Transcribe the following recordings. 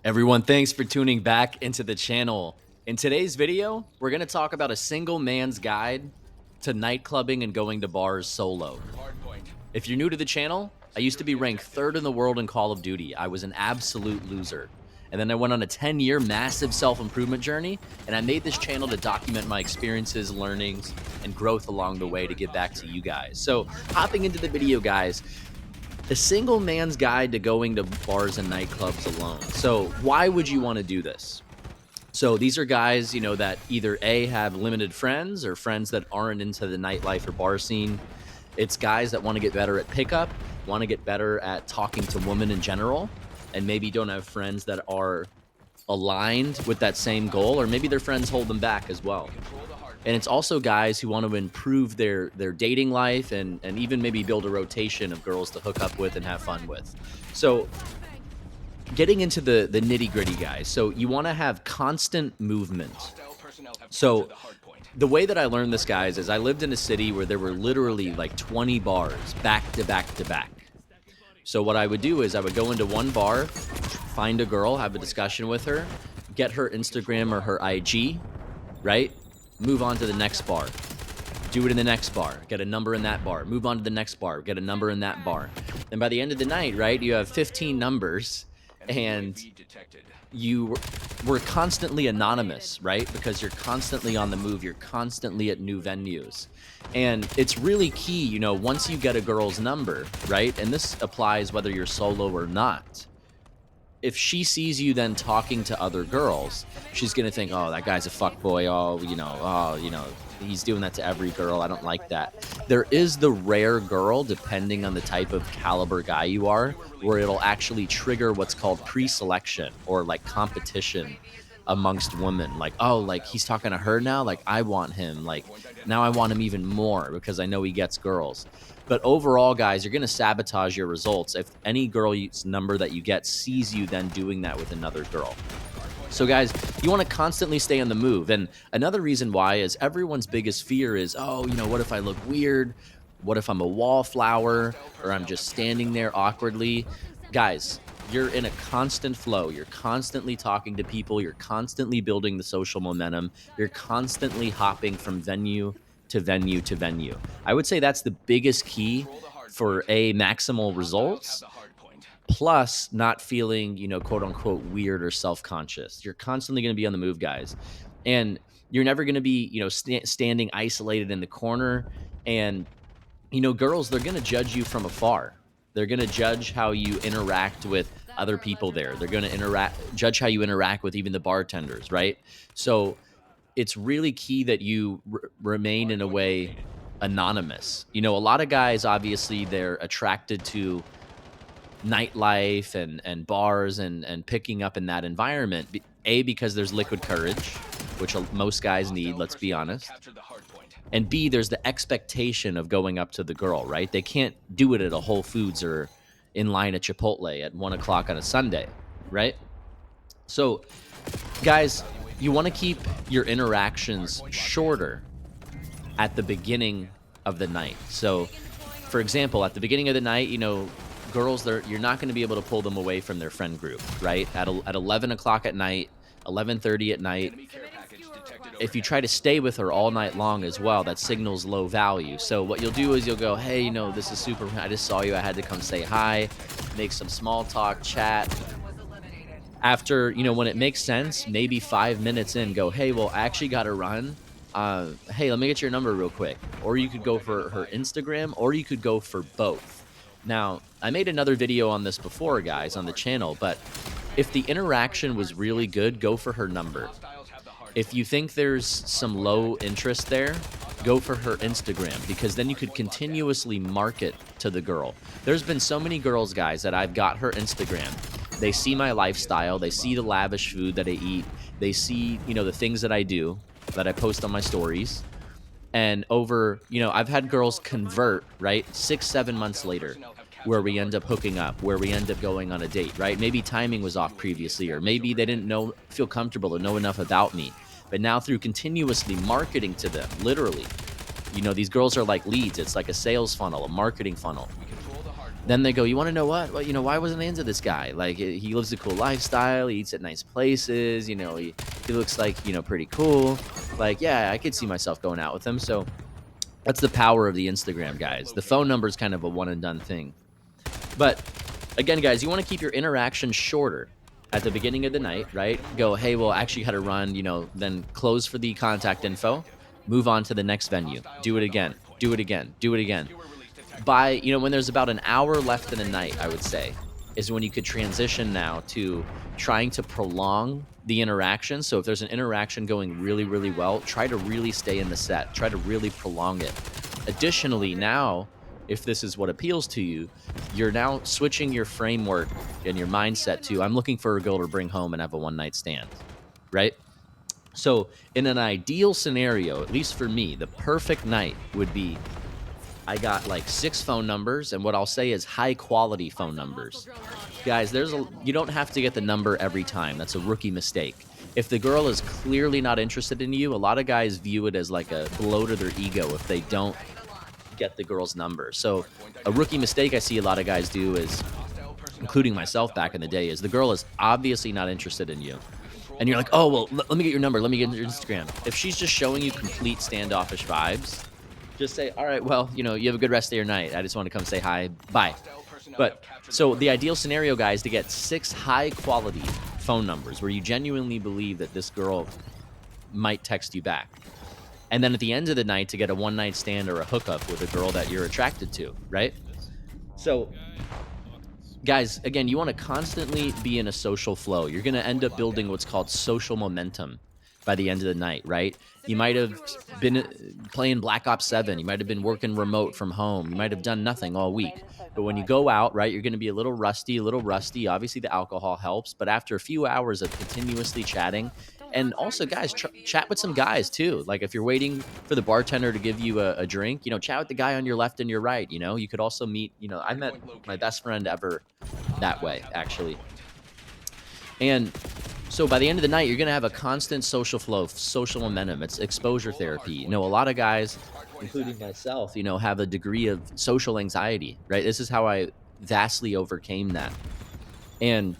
Everyone, thanks for tuning back into the channel. In today's video, we're going to talk about a single man's guide to night clubbing and going to bars solo. If you're new to the channel, I used to be ranked third in the world in Call of Duty. I was an absolute loser. And then I went on a 10-year massive self-improvement journey, and I made this channel to document my experiences, learnings, and growth along the way to give back to you guys. So, hopping into the video, guys, a single man's guide to going to bars and nightclubs alone. So why would you want to do this? So these are guys, that either A, have limited friends or friends that aren't into the nightlife or bar scene. It's guys that want to get better at pickup, want to get better at talking to women in general, and maybe don't have friends that are aligned with that same goal, or maybe their friends hold them back as well. And it's also guys who want to improve their dating life and even maybe build a rotation of girls to hook up with and have fun with. So getting into the nitty gritty, guys. So you want to have constant movement. So the way that I learned this, guys, is I lived in a city where there were literally like 20 bars back to back to back. So what I would do is I would go into one bar, find a girl, have a discussion with her, get her Instagram or her IG, right? Move on to the next bar. Do it in the next bar. Get a number in that bar. Move on to the next bar. Get a number in that bar. And by the end of the night, right, you have 15 numbers, and you were constantly anonymous, right? Because you're constantly on the move. You're constantly at new venues. And it's really key, once you get a girl's number, right? And this applies whether you're solo or not. If she sees you then talking to other girls, she's going to think, oh, that guy's a fuckboy. He's doing that to every girl. I don't like that. There is the rare girl, depending on the type of caliber guy you are, where it'll actually trigger what's called pre-selection or like competition amongst women. Like, oh, like he's talking to her now. Like, I want him. Like, now I want him even more because I know he gets girls. But overall, guys, you're going to sabotage your results if any girl's number that you get sees you then doing that with another girl. So, guys, you want to constantly stay on the move. And another reason why is everyone's biggest fear is, oh, what if I look weird? What if I'm a wallflower or I'm just standing there awkwardly? Guys, you're in a constant flow. You're constantly talking to people. You're constantly building the social momentum. You're constantly hopping from venue to venue to venue. I would say that's the biggest key for maximal results, plus not feeling, quote unquote, weird or self-conscious. You're constantly going to be on the move, guys. And you're never going to be, standing isolated in the corner. And, girls, they're going to judge you from afar. They're going to judge how you interact with other people there. They're going to judge how you interact with even the bartenders, right? So it's really key that you remain in a way anonymous. A lot of guys, obviously, they're attracted to nightlife and bars and picking up in that environment. Because there's liquid courage, which most guys need, let's be honest. And B, there's the expectation of going up to the girl, right? They can't do it at a Whole Foods or in line at Chipotle at 1 o'clock on a Sunday, right? So, guys, you want to keep your interactions shorter at the beginning of the night. So, for example, at the beginning of the night, girls, you're not going to be able to pull them away from their friend group, right? At 11 o'clock at night, 11:30 at night, if you try to stay with her all night long as well, that signals low value. So what you'll do is you'll go, hey, this is super, I just saw you, I had to come say hi, make some small talk, chat. After, when it makes sense, maybe 5 minutes in, go, hey, well, I actually got to run. Hey, let me get your number real quick. Or you could go for her Instagram, or you could go for both. Now, I made another video on this before, guys, on the channel, but if the interaction was really good, go for her number. If you think there's some low interest there, go for her Instagram, because then you could continuously market to the girl. There's been so many girls, guys, that I've got her Instagram. They see my lifestyle. They see the lavish food that I eat. They see, the things that I do, that I post on my stories. And I've had girls convert, right, 6-7 months later, where we end up hooking up, where we end up going on a date, right? Maybe timing was off previously, or maybe they didn't feel comfortable or know enough about me. But now through continuously marketing to them, literally, these girls are like leads. It's like a sales funnel, a marketing funnel. Then they go, you want to know what? Well, why wasn't I into this guy? Like, he lives a cool lifestyle. He eats at nice places. He looks like, pretty cool. Like, yeah, I could see myself going out with him. So that's the power of the Instagram, guys. The phone number is kind of a one and done thing. But again, guys, you want to keep your interaction shorter at the beginning of the night, right? Go, hey, well, actually had to run, then close for the contact info, move on to the next venue, do it again, do it again, do it again. By, when there's about an hour left in the night, I would say, is when you could transition now to trying to prolong the interaction. So if there's an interaction going really, really well, try to really stay in the set, try to really prolong it. Additionally, now, if this is what appeals to you, you're now switching your framework and your mindset to, I'm looking for a girl to bring home and have a one-night stand, right? So in an ideal scenario, at least for me, the perfect night would be, I got like 6 phone numbers, and what I'll say is high quality phone numbers. Guys, you don't have to get the number every time. That's a rookie mistake. If the girl is clearly not interested in you, a lot of guys view it as like a blow to their ego if they don't get the girl's number. So a rookie mistake I see a lot of guys do is, including myself back in the day, is the girl is obviously not interested in you. And you're like, oh, well, let me get your number. Let me get your Instagram. If she's just showing you complete standoffish vibes, just say, all right, well, you have a good rest of your night. I just want to come say hi. Bye. But so the ideal scenario, guys, is to get 6 high quality phone numbers where you genuinely believe that this girl might text you back. And then at the end of the night to get a one-night stand or a hookup with a girl that you're attracted to, right? So, guys, again, you want to constantly be in a social flow. You're going to end up building what's called social momentum by the end of the night, right? You might have been playing Black Ops 7. You might have been working remote from home. You might have done nothing all week. But when you go out, right, you're going to be a little rusty. Obviously, the alcohol helps. But after a few hours of continuously chatting, and also, guys, chat with some guys, too. Like, if you're waiting for the bartender to give you a drink, chat with the guy on your left and your right, You could also meet, I met my best friend ever that way, actually. And so by the end of the night, you're going to have a constant social flow, social momentum. It's exposure therapy. A lot of guys, including myself, have a degree of social anxiety, right? This is how I vastly overcame that. And,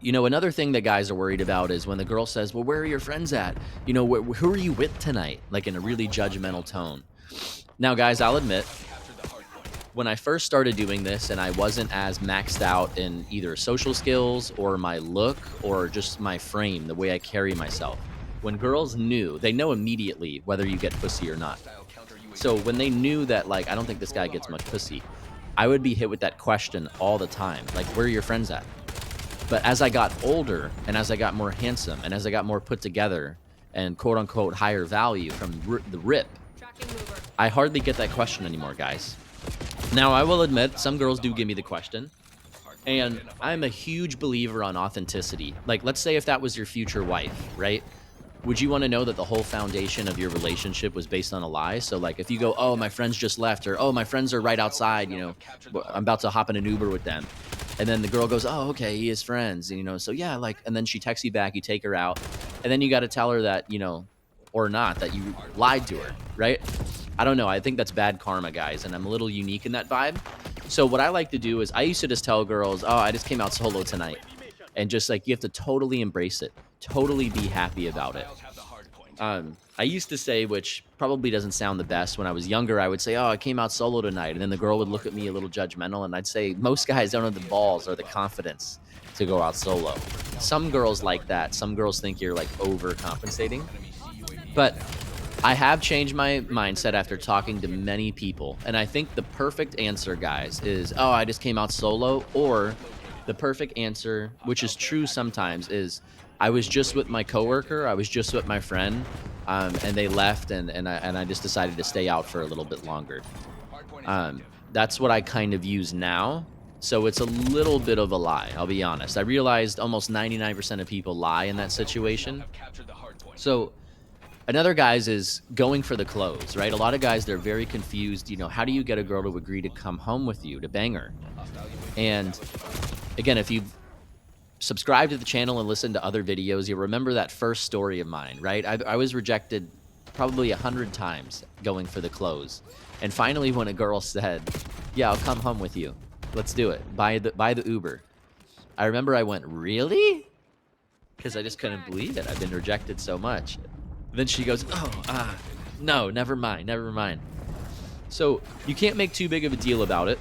another thing that guys are worried about is when the girl says, well, where are your friends at? Who are you with tonight? Like in a really judgmental tone. Now, guys, I'll admit, when I first started doing this and I wasn't as maxed out in either social skills or my look or just my frame, the way I carry myself, when girls knew, they know immediately whether you get pussy or not. So when they knew that, like, I don't think this guy gets much pussy, I would be hit with that question all the time. Like, where are your friends at? But as I got older and as I got more handsome and as I got more put together and quote unquote higher value from the rip, I hardly get that question anymore, guys. Now, I will admit, some girls do give me the question, and I'm a huge believer on authenticity. Like, let's say if that was your future wife, right? Would you want to know that the whole foundation of your relationship was based on a lie? So, like, if you go, oh, my friends just left, or, oh, my friends are right outside, I'm about to hop in an Uber with them. And then the girl goes, oh, okay, he has friends, so yeah, like, and then she texts you back, you take her out, and then you got to tell her that, or not, that you lied to her, right? I don't know. I think that's bad karma, guys, and I'm a little unique in that vibe. So what I like to do is I used to just tell girls, oh, I just came out solo tonight. And just like, you have to totally embrace it, totally be happy about it. I used to say, which probably doesn't sound the best, when I was younger, I would say, oh, I came out solo tonight. And then the girl would look at me a little judgmental, and I'd say, most guys don't have the balls or the confidence to go out solo. Some girls like that. Some girls think you're like overcompensating. But I have changed my mindset after talking to many people. And I think the perfect answer, guys, is, oh, I just came out solo. Or the perfect answer, which is true sometimes, is I was just with my coworker. I was just with my friend. And they left, and I just decided to stay out for a little bit longer. That's what I kind of use now. So it's a little bit of a lie, I'll be honest. I realized almost 99% of people lie in that situation. So another, guys, is going for the clothes, right? A lot of guys, they're very confused. How do you get a girl to agree to come home with you, to bang her? And again, if you've subscribed to the channel and listened to other videos, you'll remember that first story of mine, right? I was rejected probably 100 times going for the close. And finally, when a girl said, yeah, I'll come home with you. Let's do it. Buy the Uber. I remember I went, really? Because I just couldn't believe it. I've been rejected so much. Then she goes, oh, no, never mind, never mind. So you can't make too big of a deal about it.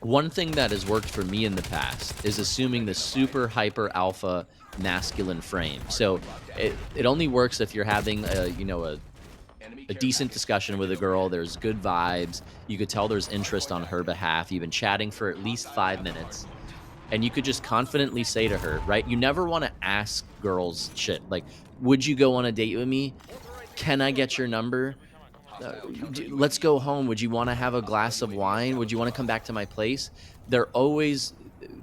One thing that has worked for me in the past is assuming the super hyper alpha masculine frame. So it only works if you're having a decent discussion with a girl. There's good vibes. You could tell there's interest on her behalf. You've been chatting for at least 5 minutes. And you could just confidently say to her, right? You never want to ask girls shit. Like, would you go on a date with me? Can I get your number? Let's go home. Would you want to have a glass of wine? Would you want to come back to my place? They're always,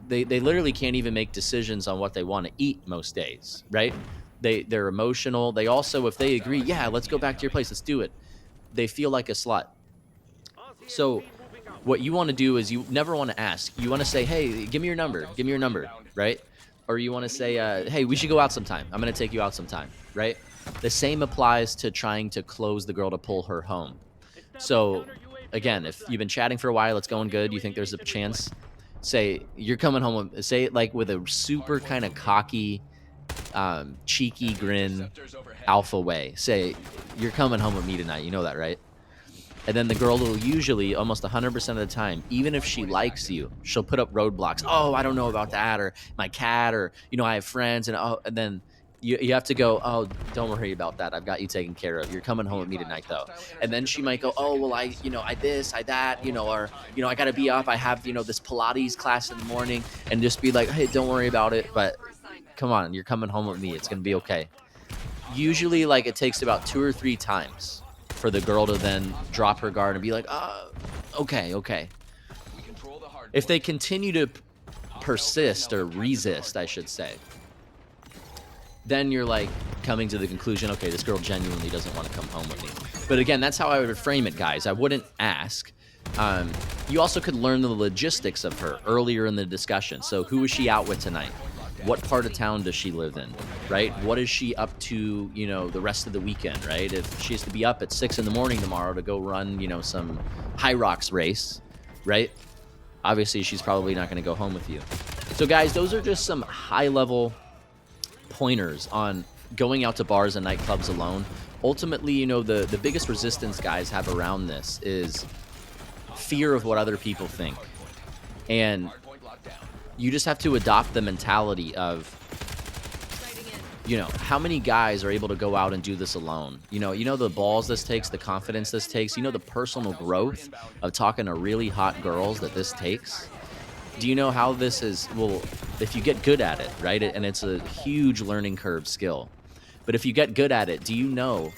they literally can't even make decisions on what they want to eat most days, right? They're emotional. They also, if they agree, yeah, let's go back to your place, let's do it, they feel like a slut. So what you want to do is you never want to ask. You want to say, hey, give me your number, right? Or you want to say, hey, we should go out sometime. I'm going to take you out sometime, right? The same applies to trying to close the girl to pull her home. So again, if you've been chatting for a while, it's going good, you think there's a chance, say, you're coming home, say it like with a super kind of cocky, cheeky grin, alpha way. Say, you're coming home with me tonight. You know that, right? And then the girl will usually, almost 100% of the time, even if she likes you, she'll put up roadblocks. Oh, I don't know about that, or my cat, or, I have friends. And then you have to go, oh, don't worry about that. I've got you taken care of. You're coming home with me tonight, though. And then she might go, oh, well, I this, I that, or, I got to be up. I have, this Pilates class in the morning, and just be like, hey, don't worry about it. But come on, you're coming home with me. It's going to be okay. Usually, like, it takes about 2 or 3 times for the girl to then drop her guard and be like, okay. If they continue to persist or resist, I should say, then you're like coming to the conclusion, okay, this girl genuinely doesn't want to come home with me. But again, that's how I would frame it, guys. I wouldn't ask. You also could learn the logistics of her earlier in the discussion. So who is she out with tonight? What part of town does she live in, right? What is she up to, the rest of the weekend, right? If she has to be up at 6 in the morning tomorrow to go run, some high rocks race, right? Obviously, she's probably not going to go home with you. So, guys, those are just some high-level pointers on going out to bars and nightclubs alone. Ultimately, the biggest resistance guys have around this is fear of what other people think. And you just have to adopt the mentality of, how many guys are able to go out and do this alone? The balls this takes, the confidence this takes, the personal growth of talking to really hot girls that this takes. Do you know how this is? Well, if you get good at it, right? And it's a huge learning curve skill. But if you get good at it, do you know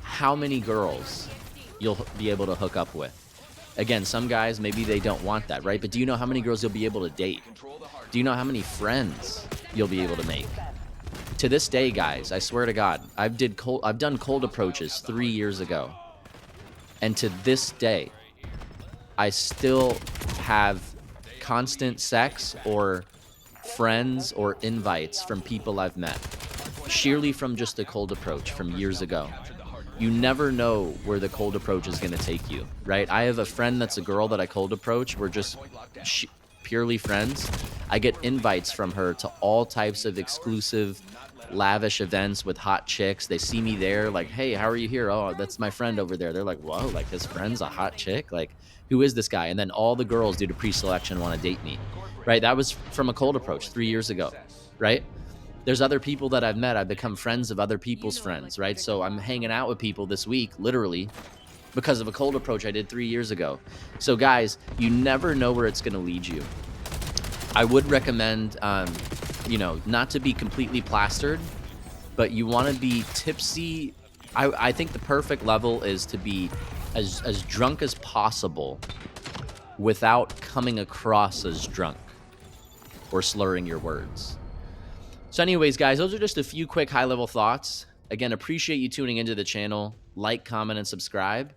how many girls you'll be able to hook up with? Again, some guys, maybe they don't want that, right? But do you know how many girls you'll be able to date? Do you know how many friends you'll be able to make? To this day, guys, I swear to God, I've done cold approaches 3 years ago. And to this day, I still have constant sex or friends or invites from people I've met, sheerly from just a cold approach from years ago. You never know where the cold approach is going to take you, right? I have a friend that's a girl that I cold approach. We're just purely friends. I get invites from her to all types of exclusive, lavish events with hot chicks. They see me there, like, hey, how are you here? Oh, that's my friend over there. They're like, whoa, like his friend's a hot chick? Like, who is this guy? And then all the girls due to pre-selection want to date me, right? That was from a cold approach 3 years ago, right? There's other people that I've met. I've become friends of other people's friends, right? So I'm hanging out with people this week, literally, because of a cold approach I did 3 years ago. So guys, you never know where it's going to lead you. I would recommend, not to be completely plastered, but you want to be tipsy. I think the perfect level is to be as drunk as possible without coming across as drunk or slurring your words. So anyways, guys, those are just a few quick high-level thoughts. Again, appreciate you tuning into the channel. Like, comment, and subscribe.